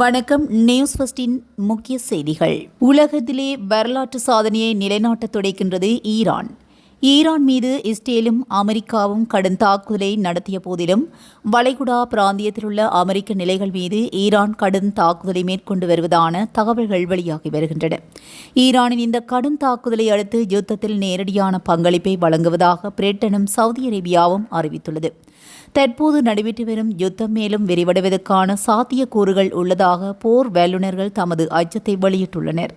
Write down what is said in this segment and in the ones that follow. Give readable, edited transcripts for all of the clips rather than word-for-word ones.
வணக்கம். நியூஸ் ஃபர்ஸ்டின் முக்கிய செய்திகள். உலகத்திலே வரலாற்று சாதனையை நிலைநாட்டத் துடைக்கின்றது ஈரான். ஈரான் மீது இஸ்ரேலும் அமெரிக்காவும் கடும் தாக்குதலை நடத்திய போதிலும் வளைகுடா பிராந்தியத்தில் உள்ள அமெரிக்க நிலைகள் மீது ஈரான் கடும் தாக்குதலை மேற்கொண்டு வருவதான தகவல்கள் வெளியாகி வருகின்றன. ஈரானின் இந்த கடும் தாக்குதலை அடுத்து யுத்தத்தில் நேரடியான பங்களிப்பை வழங்குவதாக பிரிட்டனும் சவுதி அரேபியாவும் அறிவித்துள்ளது. தற்போது நடைபெற்று வரும் யுத்தம் மேலும் விரிவடைவதற்கான சாத்தியக்கூறுகள் உள்ளதாக போர் வல்லுநர்கள் தமது அச்சத்தை வெளியிட்டுள்ளனர்.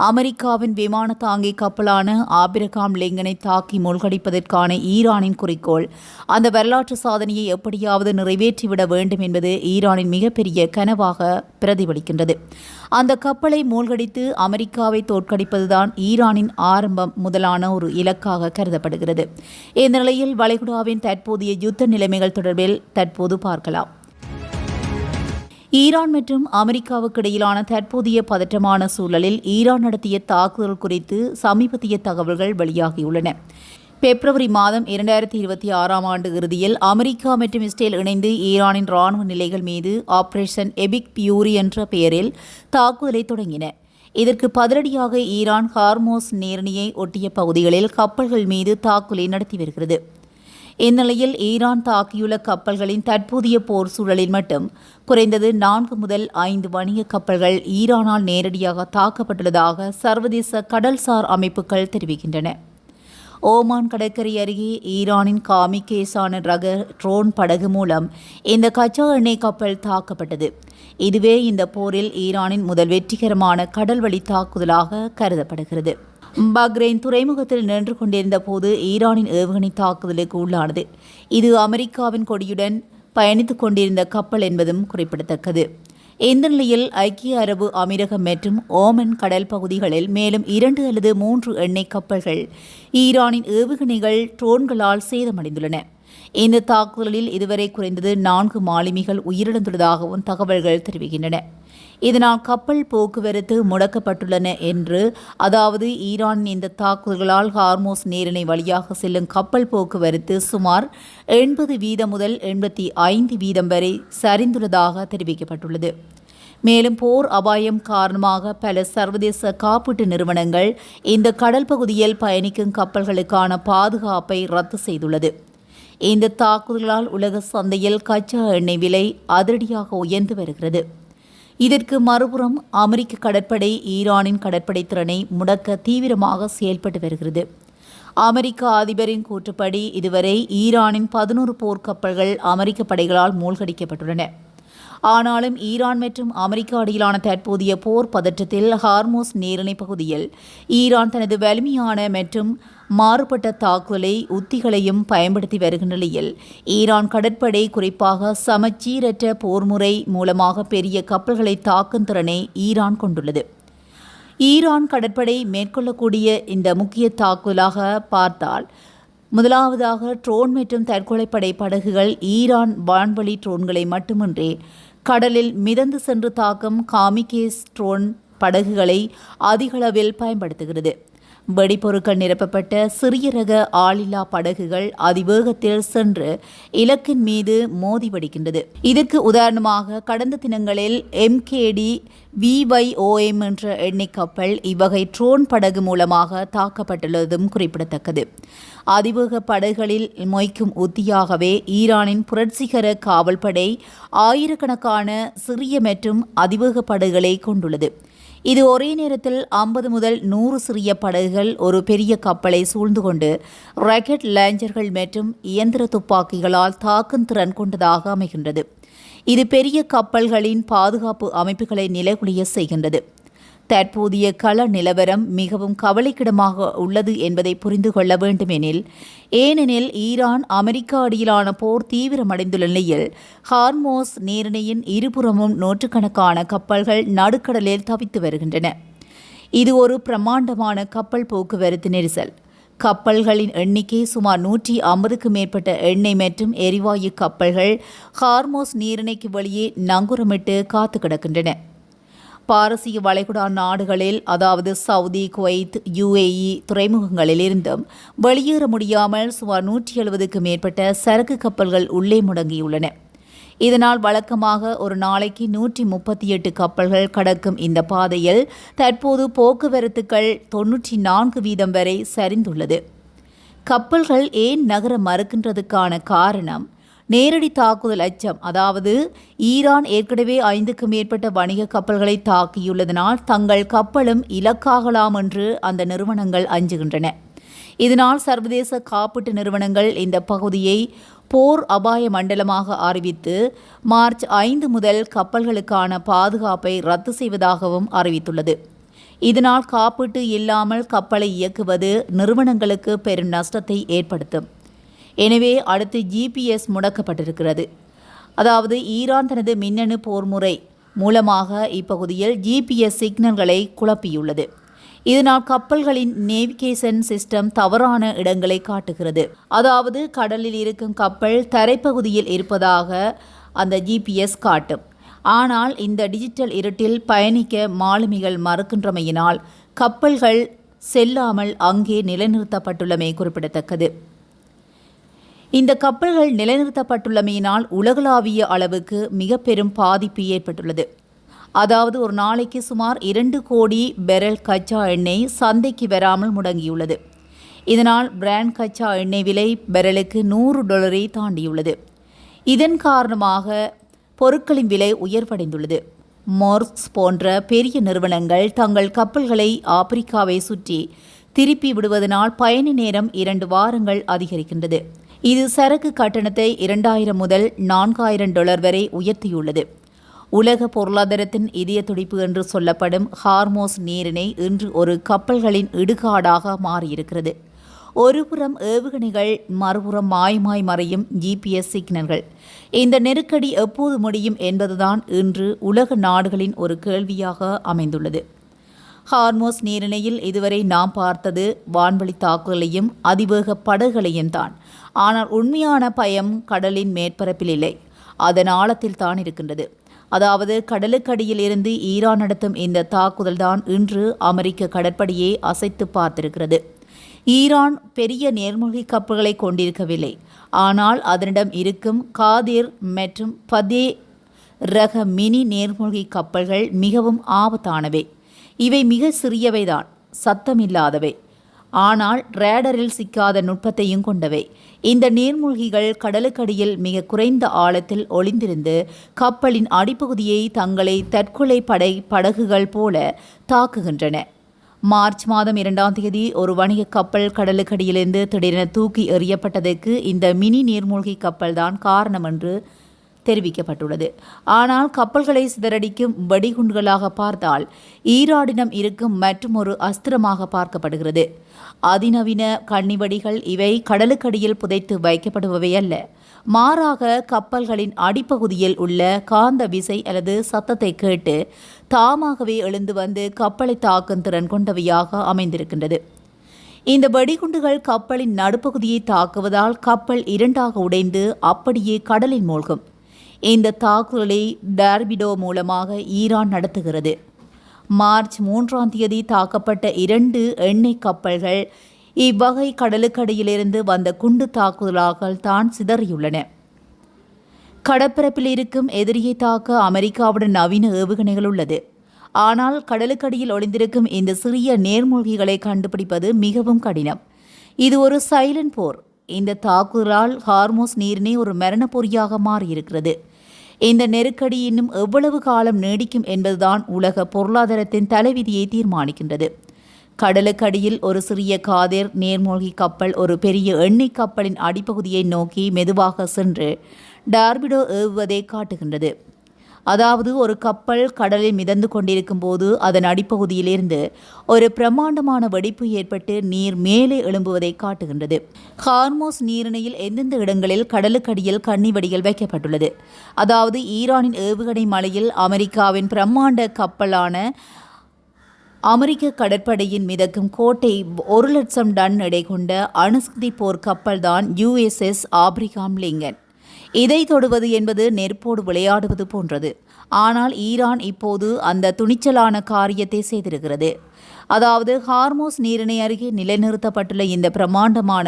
அமெரிக்காவின் விமான தாங்கி கப்பலான ஆபிரகாம் லிங்கனை தாக்கி மூழ்கடிப்பதற்கான ஈரானின் குறிக்கோள் அந்த வரலாற்று சாதனையை எப்படியாவது நிறைவேற்றிவிட வேண்டும் என்பது ஈரானின் மிகப்பெரிய கனவாக பிரதிபலிக்கின்றது. அந்த கப்பலை மூழ்கடித்து அமெரிக்காவை தோற்கடிப்பதுதான் ஈரானின் ஆரம்பம் முதலான ஒரு இலக்காக கருதப்படுகிறது. இந்த நிலையில் வளைகுடாவின் தற்போதைய யுத்த நிலைமைகள் தொடர்பில் தற்போது பார்க்கலாம். ஈரான் மற்றும் அமெரிக்காவுக்கு இடையிலான தற்போதைய பதற்றமான சூழலில் ஈரான் நடத்திய தாக்குதல் குறித்து சமீபத்திய தகவல்கள் வெளியாகியுள்ளன. பிப்ரவரி மாதம் 2026 இறுதியில் அமெரிக்கா மற்றும் இஸ்ரேல் இணைந்து ஈரானின் ராணுவ நிலைகள் மீது ஆபரேஷன் எபிக் பியூரி என்ற பெயரில் தாக்குதலை தொடங்கின. இதற்கு பதிலடியாக ஈரான் ஹார்மோஸ் நீரிணையை ஒட்டிய பகுதிகளில் கப்பல்கள் மீது தாக்குதலை நடத்தி வருகிறது. இந்நிலையில் ஈரான் தாக்கியுள்ள கப்பல்களின் தற்போதைய போர் சூழலில் மட்டும் குறைந்தது 4 முதல் 5 வணிக கப்பல்கள் ஈரானால் நேரடியாக தாக்கப்பட்டுள்ளதாக சர்வதேச கடல்சார் அமைப்புகள் தெரிவிக்கின்றன. ஓமான் கடற்கரை அருகே ஈரானின் காமிகேசான ரக ட்ரோன் படகு மூலம் இந்த கச்சா எண்ணெய் கப்பல் தாக்கப்பட்டது. இதுவே இந்த போரில் ஈரானின் முதல் வெற்றிகரமான கடல்வழி தாக்குதலாக கருதப்படுகிறது. பஹ்ரைன் துறைமுகத்தில் நின்று கொண்டிருந்த போது ஈரானின் ஏவுகணை தாக்குதலுக்கு உள்ளானது. இது அமெரிக்காவின் கொடியுடன் பயணித்துக் கொண்டிருந்த கப்பல் என்பதும் குறிப்பிடத்தக்கது. இந்த நிலையில் ஐக்கிய அரபு அமீரகம் மற்றும் ஓமன் கடல் பகுதிகளில் மேலும் 2 அல்லது 3 எண்ணெய் கப்பல்கள் ஈரானின் ஏவுகணைகள் ட்ரோன்களால் சேதமடைந்துள்ளன. இந்த தாக்குதலில் இதுவரை குறைந்தது 4 மாலுமிகள் உயிரிழந்துள்ளதாகவும் தகவல்கள் தெரிவிக்கின்றன. இதனால் கப்பல் போக்குவரத்து முடக்கப்பட்டுள்ளன என்று, அதாவது ஈரானின் இந்த தாக்குதல்களால் ஹார்மோஸ் நீரிணை வழியாக செல்லும் கப்பல் போக்குவரத்து சுமார் 80% முதல் 85% வரை சரிந்துள்ளதாக தெரிவிக்கப்பட்டுள்ளது. மேலும் போர் அபாயம் காரணமாக பல சர்வதேச காப்பீட்டு நிறுவனங்கள் இந்த கடல் பகுதியில் பயணிக்கும் கப்பல்களுக்கான பாதுகாப்பை ரத்து செய்துள்ளது. இந்த தாக்குதலால் உலக சந்தையில் கச்சா எண்ணெய் விலை அதிரடியாக உயர்ந்து வருகிறது. இதற்கு மறுபுறம் அமெரிக்க கடற்படை ஈரானின் கடற்படை திறனை முடக்க தீவிரமாக செயல்பட்டு வருகிறது. அமெரிக்க அதிபரின் கூற்றுப்படி இதுவரை ஈரானின் 11 போர்க்கப்பல்கள் அமெரிக்க படைகளால் மூழ்கடிக்கப்பட்டுள்ளன. ஆனாலும் ஈரான் மற்றும் அமெரிக்கா இடையிலான தற்போதைய போர் பதற்றத்தில் ஹார்மோஸ் நீரிணை பகுதியில் ஈரான் தனது வலிமையான மற்றும் மாறுபட்ட தாக்குதலை உத்திகளையும் பயன்படுத்தி வருகின்ற நிலையில் ஈரான் கடற்படை குறிப்பாக சமச்சீரற்ற போர்முறை மூலமாக பெரிய கப்பல்களை தாக்கும் திறனை ஈரான் கொண்டுள்ளது. ஈரான் கடற்படை மேற்கொள்ளக்கூடிய இந்த முக்கிய தாக்குதலாக பார்த்தால், முதலாவதாக ட்ரோன் மற்றும் தற்கொலைப்படை படகுகள் ஈரான் வான்வழி ட்ரோன்களை மட்டுமின்றி கடலில் மிதந்து சென்று தாக்கும் காமிகேஸ் ட்ரோன் படகுகளை அதிகளவில் பயன்படுத்துகிறது. வெடிபொருட்கள் நிரப்பப்பட்ட சிறிய ரக ஆளில்லா படகுகள் அதிவேகத்தில் சென்று இலக்கின் மீது மோதி வெடிக்கின்றது. இதற்கு உதாரணமாக கடந்த தினங்களில் MKD VYOM என்ற எண்ணெய் கப்பல் இவ்வகை ட்ரோன் படகு மூலமாக தாக்கப்பட்டுள்ளதும் குறிப்பிடத்தக்கது. அதிவேக படகுகளில் மொய்க்கும் உத்தியாகவே ஈரானின் புரட்சிகர காவல்படை ஆயிரக்கணக்கான சிறிய மற்றும் அதிவேக படகுகளை கொண்டுள்ளது. இது ஒரே நேரத்தில் 50 முதல் 100 சிறிய படகுகள் ஒரு பெரிய கப்பலை சூழ்ந்து கொண்டு ராக்கெட் லாஞ்சர்கள் மற்றும் இயந்திர துப்பாக்கிகளால் தாக்கும் திறன் கொண்டதாக அமைகின்றது. இது பெரிய கப்பல்களின் பாதுகாப்பு அமைப்புகளை நிலைகுலிய செய்கின்றது. தற்போதைய கள நிலவரம் மிகவும் கவலைக்கிடமாக உள்ளது என்பதை புரிந்து கொள்ள வேண்டுமெனில், ஏனெனில் ஈரான் அமெரிக்கா இடையிலான போர் தீவிரமடைந்துள்ள நிலையில் ஹார்மோஸ் நீரிணையின் இருபுறமும் நூற்றுக்கணக்கான கப்பல்கள் நடுக்கடலில் தவித்து வருகின்றன. இது ஒரு பிரமாண்டமான கப்பல் போக்குவரத்து நெரிசல். கப்பல்களின் எண்ணிக்கை சுமார் 150க்கும் மேற்பட்ட எண்ணெய் மற்றும் எரிவாயு கப்பல்கள் ஹார்மோஸ் நீரிணைக்கு வெளியே நங்கூரமிட்டு காத்து கிடக்கின்றன. பாரசீக வளைகுடா நாடுகளில், அதாவது சவுதி, குவைத், UAE துறைமுகங்களில் இருந்தும் வெளியேற முடியாமல் சுமார் 170க்கும் மேற்பட்ட சரக்கு கப்பல்கள் உள்ளே முடங்கியுள்ளன. இதனால் வழக்கமாக ஒரு நாளைக்கு 138 கப்பல்கள் கடக்கும் இந்த பாதையில் தற்போது போக்குவரத்துக்கள் 94% வரை சரிந்துள்ளது. கப்பல்கள் ஏன் நகர மறுக்கின்றதுக்கான காரணம் நேரடி தாக்குதல் அச்சம். அதாவது ஈரான் ஏற்கனவே 5க்கும் மேற்பட்ட வணிக கப்பல்களை தாக்கியுள்ளதனால் தங்கள் கப்பலும் இலக்காகலாம் என்று அந்த நிறுவனங்கள் அஞ்சுகின்றன. இதனால் சர்வதேச காப்பீட்டு நிறுவனங்கள் இந்த பகுதியை போர் அபாய மண்டலமாக அறிவித்து மார்ச் 5 முதல் கப்பல்களுக்கான பாதுகாப்பை ரத்து செய்வதாகவும் அறிவித்துள்ளது. இதனால் காப்பீட்டு இல்லாமல் கப்பலை இயக்குவது நிறுவனங்களுக்கு பெரும் நஷ்டத்தை ஏற்படுத்தும். எனவே அடுத்து GPS முடக்கப்பட்டிருக்கிறது. அதாவது ஈரான் தனது மின்னணு போர்முறை மூலமாக இப்பகுதியில் GPS சிக்னல்களை குழப்பியுள்ளது. இதனால் கப்பல்களின் நேவிகேஷன் சிஸ்டம் தவறான இடங்களை காட்டுகிறது. அதாவது கடலில் இருக்கும் கப்பல் தரைப்பகுதியில் இருப்பதாக அந்த GPS காட்டும். ஆனால் இந்த டிஜிட்டல் இருட்டில் பயணிக்க மாலுமிகள் மறுக்கின்றமையினால் கப்பல்கள் செல்லாமல் அங்கே நிலைநிறுத்தப்பட்டுள்ளமை குறிப்பிடத்தக்கது. இந்த கப்பல்கள் நிலைநிறுத்தப்பட்டுள்ளமையினால் உலகளாவிய அளவுக்கு மிக பெரும் பாதிப்பு ஏற்பட்டுள்ளது. அதாவது ஒரு நாளைக்கு சுமார் 2 கோடி பெரல் கச்சா எண்ணெய் சந்தைக்கு வராமல் முடங்கியுள்ளது. இதனால் பிராண்ட் கச்சா எண்ணெய் விலை பெரலுக்கு $100 தாண்டியுள்ளது. இதன் காரணமாக பொருட்களின் விலை உயர்வடைந்துள்ளது. மோர்ஸ் போன்ற பெரிய நிறுவனங்கள் தங்கள் கப்பல்களை ஆப்பிரிக்காவை சுற்றி திருப்பி விடுவதனால் பயண நேரம் 2 வாரங்கள் அதிகரிக்கின்றது. இது சரக்கு கட்டணத்தை $2000 முதல் $4000 வரை உயர்த்தியுள்ளது. உலக பொருளாதாரத்தின் இதய துடிப்பு என்று சொல்லப்படும் ஹார்மோஸ் நீரிணை இன்று ஒரு கப்பல்களின் இடுகாடாக மாறியிருக்கிறது. ஒருபுறம் ஏவுகணைகள், மறுபுறம் மாயமாய் மறையும் GPS சிக்னல்கள். இந்த நெருக்கடி எப்போது முடியும் என்பதுதான் இன்று உலக நாடுகளின் ஒரு கேள்வியாக அமைந்துள்ளது. ஹார்மோஸ் நீரிணையில் இதுவரை நாம் பார்த்தது வான்வழி தாக்குதலையும் அதிவேக படகுகளையும் தான். ஆனால் உண்மையான பயம் கடலின் மேற்பரப்பில் இல்லை, அதன் ஆழத்தில் தான் இருக்கின்றது. அதாவது கடலுக்கடியில் இருந்து ஈரான் நடத்தும் இந்த தாக்குதல் தான் இன்று அமெரிக்க கடற்படையை அசைத்து பார்த்திருக்கிறது. ஈரான் பெரிய நீர்மூழ்கி கப்பல்களை கொண்டிருக்கவில்லை. ஆனால் அதனிடம் இருக்கும் காதிர் மற்றும் பதே ரக மினி நீர்மூழ்கி கப்பல்கள் மிகவும் ஆபத்தானவை. இவை மிக சிறியவைதான், சத்தமில்லாதவை, ஆனால் ரேடரில் சிக்காத நுட்பத்தையும் கொண்டவை. இந்த நீர்மூழ்கிகள் கடலுக்கடியில் மிக குறைந்த ஆழத்தில் ஒளிந்திருந்து கப்பலின் அடிப்பகுதியை தங்களை தற்கொலை படகுகள் போல தாக்குகின்றன. மார்ச் மாதம் 2ஆம் தேதி ஒரு வணிக கப்பல் கடலுக்கடியிலிருந்து திடீரென தூக்கி எறியப்பட்டதற்கு இந்த மினி நீர்மூழ்கி கப்பல் தான் காரணம் என்று தெரிவிக்கப்பட்டுள்ளது. ஆனால் கப்பல்களை சிதறடிக்கும் வெடிகுண்டுகளாக பார்த்தால் ஈரானிடம் இருக்கும் மற்றுமொரு அஸ்திரமாக பார்க்கப்படுகிறது. அதிநவீன கண்ணிவெடிகள் இவை கடலுக்கடியில் புதைத்து வைக்கப்படுபவை அல்ல. மாறாக கப்பல்களின் அடிப்பகுதியில் உள்ள காந்த விசை அல்லது சத்தத்தை கேட்டு தாமாகவே எழுந்து வந்து கப்பலை தாக்கும் திறன் கொண்டவையாக அமைந்திருக்கின்றது. இந்த வெடிகுண்டுகள் கப்பலின் நடுப்பகுதியை தாக்குவதால் கப்பல் 2ஆக உடைந்து அப்படியே கடலில் மூழ்கும். இந்த தாக்குதலை டார்பிடோ மூலமாக ஈரான் நடத்துகிறது. மார்ச் 3ஆம் தேதி தாக்கப்பட்ட 2 எண்ணெய் கப்பல்கள் இவ்வகை கடலுக்கடியிலிருந்து வந்த குண்டு தாக்குதலாக தான் சிதறியுள்ளன. கடற்பரப்பில் இருக்கும் எதிரியை தாக்க அமெரிக்காவுடன் நவீன ஏவுகணைகள் உள்ளது. ஆனால் கடலுக்கடியில் ஒளிந்திருக்கும் இந்த சிறிய நீர்மூழ்கிகளை கண்டுபிடிப்பது மிகவும் கடினம். இது ஒரு சைலண்ட் போர். இந்த தாக்குதலால் ஹார்மோஸ் நீரிணை ஒரு மரண பொறியாக மாறியிருக்கிறது. இந்த நெருக்கடி இன்னும் எவ்வளவு காலம் நீடிக்கும் என்பதுதான் உலக பொருளாதாரத்தின் தலைவிதியை தீர்மானிக்கின்றது. கடலுக்கடியில் ஒரு சிறிய காதிர் நீர்மூழ்கி கப்பல் ஒரு பெரிய எண்ணெய் கப்பலின் அடிப்பகுதியை நோக்கி மெதுவாக சென்று டார்பிடோ ஏவுவதை காட்டுகின்றது. அதாவது ஒரு கப்பல் கடலில் மிதந்து கொண்டிருக்கும் போது அதன் அடிப்பகுதியிலிருந்து ஒரு பிரம்மாண்டமான வெடிப்பு ஏற்பட்டு நீர் மேலே எழும்புவதை காட்டுகின்றது. ஹார்மோஸ் நீரிணையில் எந்தெந்த இடங்களில் கடலுக்கடியில் கன்னிவெடிகள் வைக்கப்பட்டுள்ளது. அதாவது ஈரானின் ஏவுகணை மலையில் அமெரிக்காவின் பிரம்மாண்ட கப்பலான அமெரிக்க கடற்படையின் மிதக்கும் கோட்டை 1,00,000 டன் எடை கொண்ட அணுசக்தி போர் கப்பல் தான் USS ஆப்ரஹாம் லிங்கன். இதை தொடுவது என்பது நெருப்போடு விளையாடுவது போன்றது. ஆனால் ஈரான் இப்போது அந்த துணிச்சலான காரியத்தை செய்திருக்கிறது. அதாவது ஹார்மோஸ் நீரிணை அருகே நிலைநிறுத்தப்பட்டுள்ள இந்த பிரம்மாண்டமான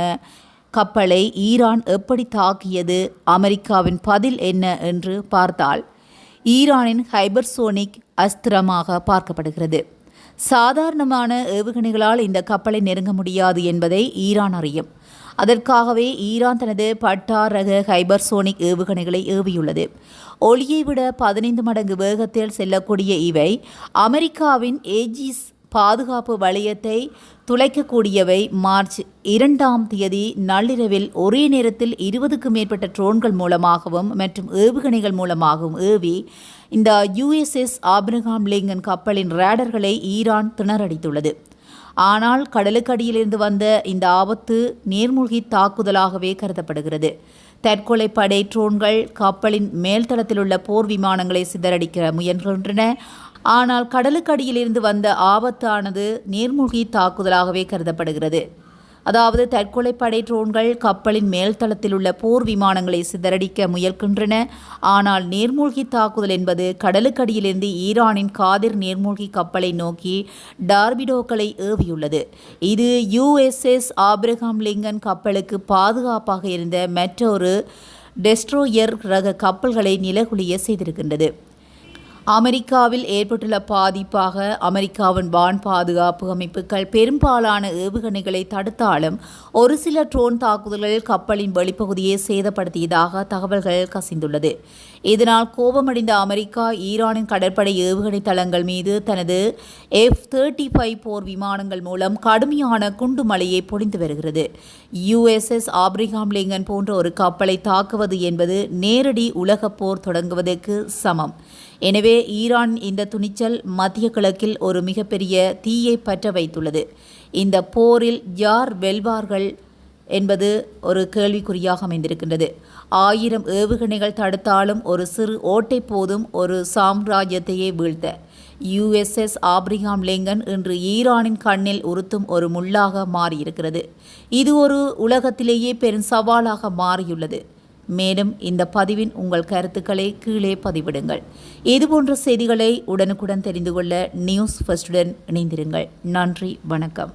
கப்பலை ஈரான் எப்படி தாக்கியது, அமெரிக்காவின் பதில் என்ன என்று பார்த்தால் ஈரானின் ஹைபர்சோனிக் அஸ்திரமாக பார்க்கப்படுகிறது. சாதாரணமான ஏவுகணைகளால் இந்த கப்பலை நெருங்க முடியாது என்பதை ஈரான் அறியும். அதற்காகவே ஈரான் தனது பட்டார் ரக ஹைபர்சோனிக் ஏவுகணைகளை ஏவியுள்ளது. ஒளியை விட 15 மடங்கு வேகத்தில் செல்லக்கூடிய இவை அமெரிக்காவின் ஏஜிஸ் பாதுகாப்பு வளையத்தை துளைக்கக்கூடியவை. மார்ச் 2 நள்ளிரவில் ஒரே நேரத்தில் 20க்கும் மேற்பட்ட ட்ரோன்கள் மூலமாகவும் மற்றும் ஏவுகணைகள் மூலமாகவும் ஏவி இந்த USS ஆப்ரஹாம் லிங்கன் கப்பலின் ரேடர்களை ஈரான் திணறடித்துள்ளது. ஆனால் கடலுக்கடியிலிருந்து வந்த இந்த ஆபத்து நீர்மூழ்கி தாக்குதலாகவே கருதப்படுகிறது. தற்கொலை படை ட்ரோன்கள் கப்பலின் மேல்தளத்திலுள்ள போர் விமானங்களை சிதறடிக்க முயல்கின்றன. ஆனால் கடலுக்கடியிலிருந்து வந்த ஆபத்தானது நீர்மூழ்கி தாக்குதலாகவே கருதப்படுகிறது. அதாவது தற்கொலை படை ட்ரோன்கள் கப்பலின் மேல்தளத்தில் உள்ள போர் விமானங்களை சிதறடிக்க முயல்கின்றன. ஆனால் நீர்மூழ்கி தாக்குதல் என்பது கடலுக்கடியிலிருந்து ஈரானின் காதிர் நீர்மூழ்கி கப்பலை நோக்கி டார்பிடோக்களை ஏவியுள்ளது. இது USS ஆப்ரஹாம் லிங்கன் கப்பலுக்கு பாதுகாப்பாக இருந்த மற்றொரு டெஸ்ட்ரோயர் ரக கப்பல்களை நிலகுலிய செய்திருக்கின்றது. அமெரிக்காவில் ஏற்பட்டுள்ள பாதிப்பாக அமெரிக்காவின் வான் பாதுகாப்பு அமைப்புகள் பெரும்பாலான ஏவுகணைகளை தடுத்தாலும் ஒரு சில ட்ரோன் தாக்குதல்கள் கப்பலின் வெளிப்பகுதியை சேதப்படுத்தியதாக தகவல்கள் கசிந்துள்ளது. இதனால் கோபமடைந்த அமெரிக்கா ஈரானின் கடற்படை ஏவுகணை தளங்கள் மீது தனது F-35 போர் விமானங்கள் மூலம் கடுமையான குண்டு மழையை பொழிந்து வருகிறது. USS ஆப்ரஹாம் லிங்கன் போன்ற ஒரு கப்பலை தாக்குவது என்பது நேரடி உலகப் போர் தொடங்குவதற்கு சமம். எனவே ஈரான் இந்த துணிச்சல் மத்திய கிழக்கில் ஒரு மிகப்பெரிய தீயை பற்ற வைத்துள்ளது. இந்த போரில் யார் வெல்வார்கள் என்பது ஒரு கேள்விக்குறியாக அமைந்திருக்கின்றது. 1000 ஏவுகணைகள் தடுத்தாலும் ஒரு சிறு ஓட்டை போதும் ஒரு சாம்ராஜ்யத்தையே வீழ்த்த. USS ஆப்ரஹாம் லிங்கன் இன்று ஈரானின் கண்ணில் உறுத்தும் ஒரு முள்ளாக மாறியிருக்கிறது. இது ஒரு உலகத்திலேயே பெரும் சவாலாக மாறியுள்ளது. மேலும் இந்த பதிவின் உங்கள் கருத்துக்களை கீழே பதிவிடுங்கள். இதுபோன்ற செய்திகளை உடனுக்குடன் தெரிந்து கொள்ள நியூஸ் ஃபர்ஸ்டுடன் இணைந்திருங்கள். நன்றி, வணக்கம்.